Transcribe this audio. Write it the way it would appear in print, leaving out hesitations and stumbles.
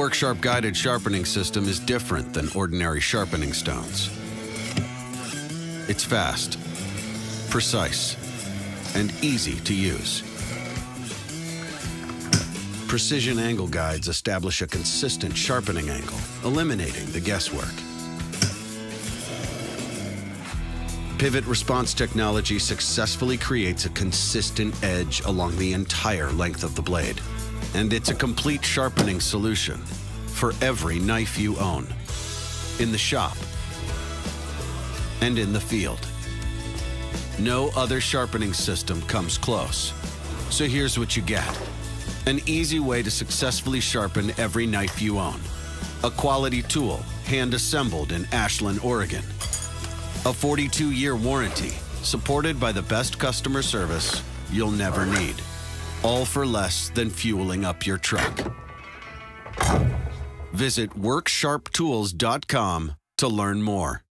WorkSharp guided sharpening system is different than ordinary sharpening stones. It's fast, precise, and easy to use. Precision angle guides establish a consistent sharpening angle, eliminating the guesswork. Pivot response technology successfully creates a consistent edge along the entire length of the blade. And it's a complete sharpening solution for every knife you own, in the shop and in the field. No other sharpening system comes close. So here's what you get. An easy way to successfully sharpen every knife you own. A quality tool, hand-assembled in Ashland, Oregon. A 42-year warranty, supported by the best customer service you'll never need. All for less than fueling up your truck. Visit WorkSharpTools.com to learn more.